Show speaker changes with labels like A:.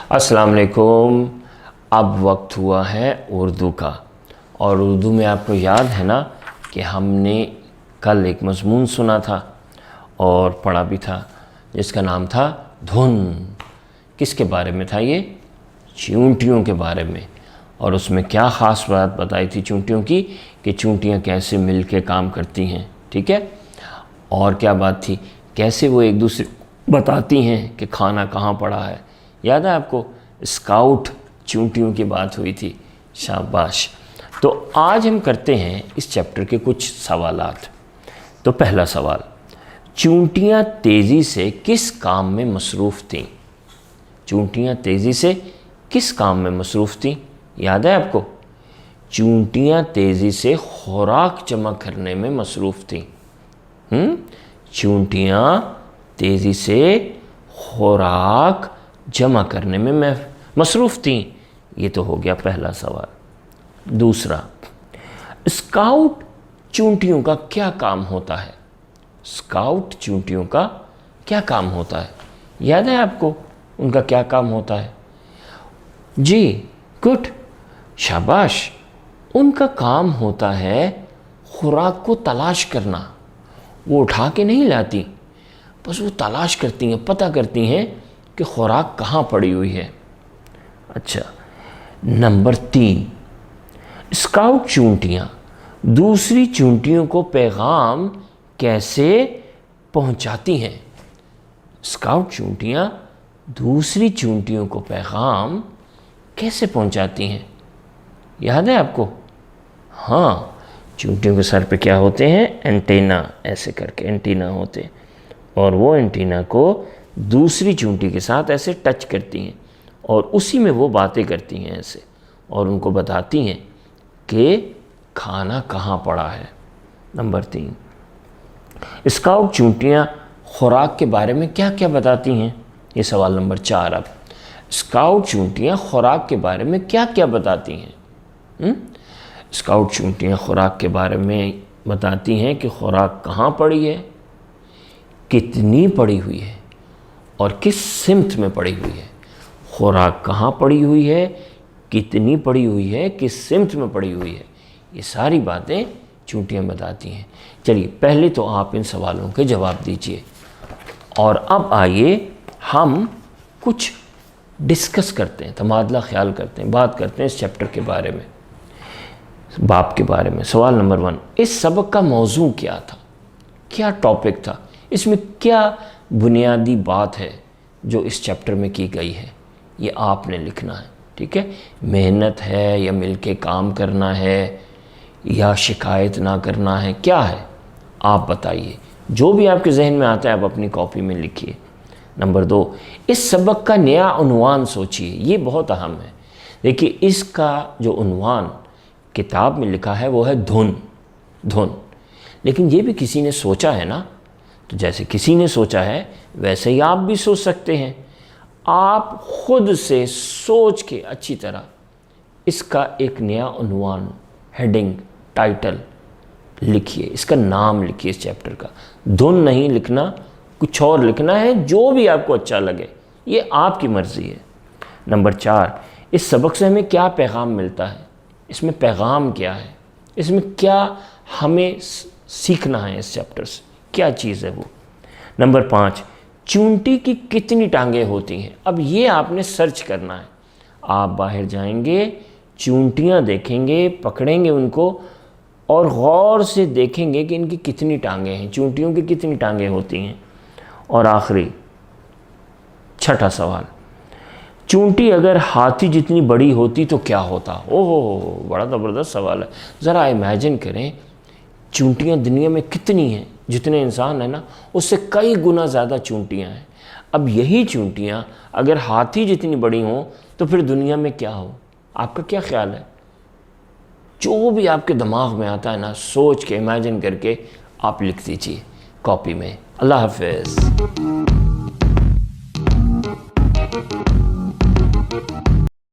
A: अस्सलाम वालेकुम। अब वक्त हुआ है उर्दू का, और उर्दू में आपको याद है ना कि हमने कल एक मज़मून सुना था और पढ़ा भी था, जिसका नाम था धुन। किसके बारे में था ये? चींटियों के बारे में। और उसमें क्या ख़ास बात बताई थी चींटियों की, कि चींटियाँ कैसे मिल के काम करती हैं, ठीक है। और क्या बात थी, कैसे वो एक दूसरे बताती हैं कि खाना कहाँ पड़ा है। याद है आपको? स्काउट चींटियों की बात हुई थी। शाबाश। तो आज हम करते हैं इस चैप्टर के कुछ सवालात। तो पहला सवाल, चींटियाँ तेज़ी से किस काम में मसरूफ़ थीं? चींटियाँ तेज़ी से किस काम में मसरूफ़ थीं? याद है आपको? चींटियाँ तेज़ी से खुराक जमा करने में मसरूफ़ थीं। चींटियाँ तेज़ी से खुराक जमा करने में मसरूफ़ थीं। ये तो हो गया पहला सवाल। दूसरा, स्काउट चींटियों का क्या काम होता है? स्काउट चींटियों का क्या काम होता है? याद है आपको उनका क्या काम होता है? जी, गुड, शाबाश। उनका काम होता है खुराक को तलाश करना। वो उठा के नहीं लाती, बस वो तलाश करती हैं, पता करती हैं कि खुराक कहाँ पड़ी हुई है। अच्छा, नंबर 3, स्काउट चींटियाँ दूसरी चींटियों को पैगाम कैसे पहुँचाती हैं? स्काउट चींटियाँ दूसरी चींटियों को पैगाम कैसे पहुँचाती हैं? याद है आपको? हाँ, चींटियों के सर पे क्या होते हैं? एंटीना, ऐसे करके एंटीना होते हैं, और वो एंटीना को दूसरी चींटी के साथ ऐसे टच करती हैं और उसी में वो बातें करती हैं ऐसे, और उनको बताती हैं कि खाना कहाँ पड़ा है। नंबर 3, स्काउट चींटियाँ खुराक के बारे में क्या क्या बताती हैं? ये सवाल नंबर 4। अब स्काउट चींटियाँ खुराक के बारे में क्या क्या बताती हैं? स्काउट चींटियाँ खुराक के बारे में बताती हैं कि खुराक कहाँ पड़ी है, कितनी पड़ी हुई है, और किस सिमत में पड़ी हुई है। खुराक कहाँ पड़ी हुई है, कितनी पड़ी हुई है, किस सिमत में पड़ी हुई है। ये सारी बातें चींटियाँ बताती हैं। चलिए, पहले तो आप इन सवालों के जवाब दीजिए, और अब आइए हम कुछ डिस्कस करते हैं, तबादला ख्याल करते हैं, बात करते हैं इस चैप्टर के बारे में, बाप के बारे में। सवाल नंबर 1, इस सबक का मौजू क्या था? क्या टॉपिक था? इसमें क्या बुनियादी बात है जो इस चैप्टर में की गई है? ये आपने लिखना है, ठीक है। मेहनत है, या मिलके काम करना है, या शिकायत ना करना है, क्या है? आप बताइए। जो भी आपके जहन में आता है आप अपनी कॉपी में लिखिए। नंबर 2, इस सबक का नया उन्वान सोचिए। ये बहुत अहम है। देखिए, इसका जो उन्वान किताब में लिखा है वो है धुन। धुन, लेकिन ये भी किसी ने सोचा है ना, तो जैसे किसी ने सोचा है वैसे ही आप भी सोच सकते हैं। आप खुद से सोच के अच्छी तरह इसका एक नया उन्वान, हेडिंग, टाइटल लिखिए, इसका नाम लिखिए इस चैप्टर का। धुन नहीं लिखना, कुछ और लिखना है, जो भी आपको अच्छा लगे, ये आपकी मर्ज़ी है। नंबर 4, इस सबक से हमें क्या पैगाम मिलता है? इसमें पैगाम क्या है? इसमें क्या हमें सीखना है इस चैप्टर से? क्या चीज़ है वो? नंबर 5, चींटी की कितनी टांगें होती हैं? अब ये आपने सर्च करना है। आप बाहर जाएंगे, चींटियाँ देखेंगे, पकड़ेंगे उनको, और गौर से देखेंगे कि इनकी कितनी टांगें हैं, चींटियों की कितनी टांगें होती हैं। और आखिरी 6ठा सवाल, चींटी अगर हाथी जितनी बड़ी होती तो क्या होता? ओहो, बड़ा ज़बरदस्त सवाल है। ज़रा इमेजिन करें, चींटियाँ दुनिया में कितनी हैं, जितने इंसान हैं ना, उससे कई गुना ज़्यादा चींटियाँ हैं। अब यही चींटियाँ अगर हाथी जितनी बड़ी हों तो फिर दुनिया में क्या हो? आपका क्या ख्याल है? जो भी आपके दिमाग में आता है ना, सोच के, इमेजिन करके आप लिख दीजिए कॉपी में। अल्लाह हाफ़िज़।